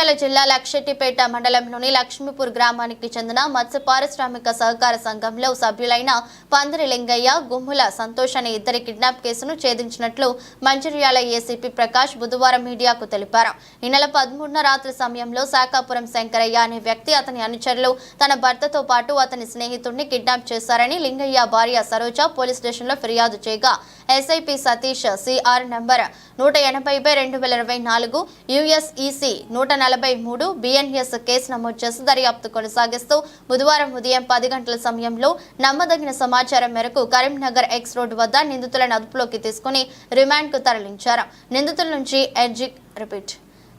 మంచిర్యాల జిల్లా లక్షెట్టిపేట మండలంలోని లక్ష్మీపూర్ గ్రామానికి చెందిన మత్స్య పారిశ్రామిక సహకార సంఘంలో సభ్యులైన పందిరి లింగయ్య, గుమ్ముల సంతోష్ అనే ఇద్దరి కిడ్నాప్ కేసును ఛేదించినట్లు మంచిర్యాల ఏసీపీ ప్రకాష్ బుధవారం మీడియాకు తెలిపారు. ఈ నెల 13న రాత్రి సమయంలో శాఖాపురం శంకరయ్య అనే వ్యక్తి, అతని అనుచరులు తన భర్తతో పాటు అతని స్నేహితుడిని కిడ్నాప్ చేశారని లింగయ్య భార్య సరోజ పోలీస్ స్టేషన్లో ఫిర్యాదు చేయగా SIP Satish CR number 180/2024 యుఎస్ఈసి 143 BNS case నమోదు చేసి దర్యాప్తు కొనసాగిస్తూ బుధవారం ఉదయం 10 గంటల సమయంలో నమ్మదగిన సమాచారం మేరకు కరీంనగర్ ఎక్స్ రోడ్ వద్ద నిందితులను అదుపులోకి తీసుకుని రిమాండ్కు తరలించారు.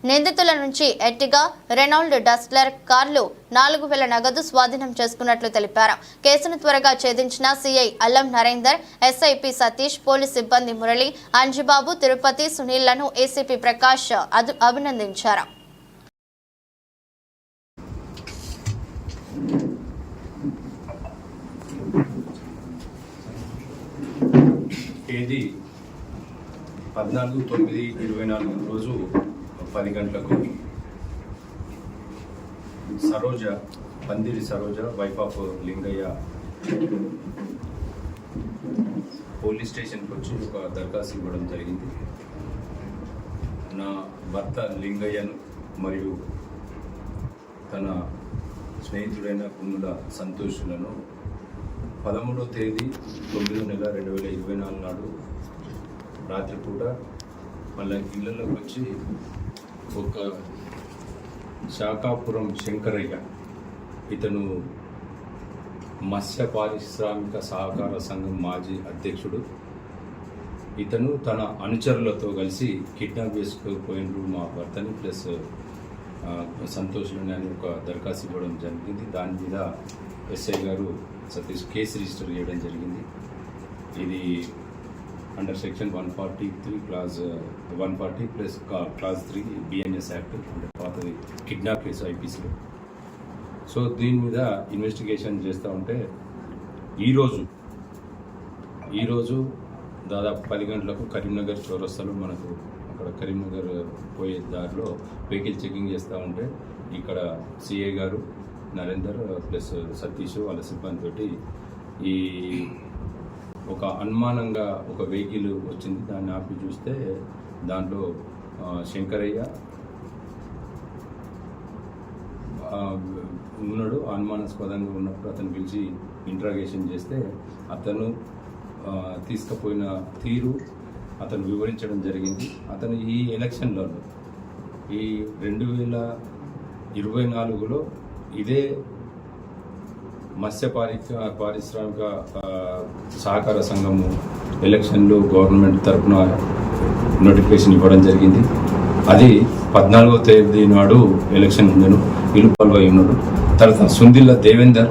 నిందితుల నుంచి ఎర్టిగా, రెనాల్డ్ డస్ట్లర్ కార్లు 4000 నగదు స్వాధీనం చేసుకున్నట్లు తెలిపారు. కేసును త్వరగా ఛేదించిన సిఐ అల్లం నరేందర్, ఎస్ఐపి సతీష్, పోలీస్ సిబ్బంది మురళి, అంజిబాబు, తిరుపతి, సునీల్లను ఏసీపీ ప్రకాష్ అభినందించారు. తేదీ 14/9/24 రోజు 10 గంటలకు సరోజ, పందిరి Saroja, wife of Lingaiah police స్టేషన్కి వచ్చి ఒక దరఖాస్తు ఇవ్వడం జరిగింది. నా భర్త లింగయ్యను మరియు తన స్నేహితుడైన గుమ్ముల సంతోషులను 13వ తేదీ 9వ నెల 2024 నాడు రాత్రిపూట మళ్ళీ ఇళ్లలోకి వచ్చి ఒక శాఖాపురం శంకరయ్య, ఇతను మత్స్య పారిశ్రామిక సహకార సంఘం మాజీ అధ్యక్షుడు, ఇతను తన అనుచరులతో కలిసి కిడ్నాప్ చేసుకుపోయినరు మా భర్తని ప్లస్ సంతోష్ని అని ఒక దరఖాస్తు ఇవ్వడం జరిగింది. దాని మీద ఎస్ఐ గారు సతీష్ కేసు రిజిస్టర్ చేయడం జరిగింది. ఇది under section 143 clause 140 plus clause 3 BNS act, అంటే పాతది కిడ్నాప్ కేసు ఐపీసీలో. సో దీని మీద ఇన్వెస్టిగేషన్ చేస్తూ ఉంటే ఈరోజు దాదాపు 10 గంటలకు కరీంనగర్ చౌరస్తాలో మనకు అక్కడ కరీంనగర్ పోయే దారిలో వెహికల్ చెకింగ్ చేస్తూ ఉంటే ఇక్కడ సిఐ గారు నరేందర్ ప్లస్ సతీష్ వాళ్ళ సిబ్బంది పెట్టి ఈ ఒక అనుమానంగా ఒక వెహికల్ వచ్చింది. దాన్ని ఆపి చూస్తే దాంట్లో శంకరయ్య ఉన్నాడు. అనుమానాస్పదంగా ఉన్నప్పుడు అతను పిలిచి ఇంట్రాగేషన్ చేస్తే అతను తీసుకుపోయిన తీరు అతను వివరించడం జరిగింది. అతను ఈ ఎలక్షన్లో ఈ 2024లో ఇదే మత్స్య పారిశ్రామిక సహకార సంఘము ఎలక్షన్లో గవర్నమెంట్ తరఫున నోటిఫికేషన్ ఇవ్వడం జరిగింది. అది 14వ తేదీ నాడు ఎలక్షన్ ఉందను వీళ్ళు పాల్గొని ఉన్నాడు. తర్వాత సుందిల్ల దేవేందర్,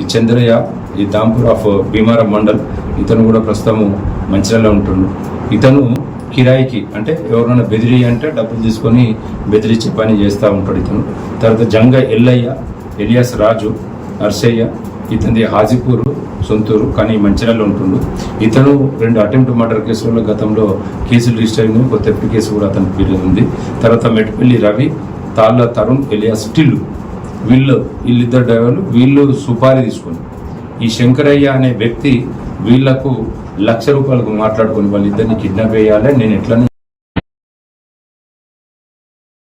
ఈ చంద్రయ్య, ఈ దాంపూర్ ఆఫ్ భీమారం మండల్, ఇతను కూడా ప్రస్తుతము మంచిర్యాలలో ఉంటున్నాడు. ఇతను కిరాయికి, అంటే ఎవరైనా బెదిరి అంటే డబ్బులు తీసుకొని బెదిరించే పని చేస్తూ ఉంటాడు ఇతను. తర్వాత జంగ ఎల్లయ్య, ఎలియాస్ రాజు, అర్సయ్య, ఇతని హాజీపూర్ సొంతూరు కానీ మంచిర్యాలలో ఉంటుండు. ఇతను 2 అటెంప్ట్ మర్డర్ కేసులలో గతంలో కేసులు రిజిస్టర్ అయిన ఒక థెఫ్ట్ కేసు కూడా అతని పేరు ఉంది. తర్వాత మెట్పల్లి రవి, తాళ్ళ తరుణ్, ఎలియాస్ టిల్లు, వీళ్ళిద్దరు డ్రైవర్లు. వీళ్ళు సుపారీ తీసుకొని ఈ శంకరయ్య అనే వ్యక్తి వీళ్లకు ₹1,00,000 మాట్లాడుకొని వాళ్ళిద్దరిని కిడ్నాప్ చేయాలి, నేను ఎట్లనే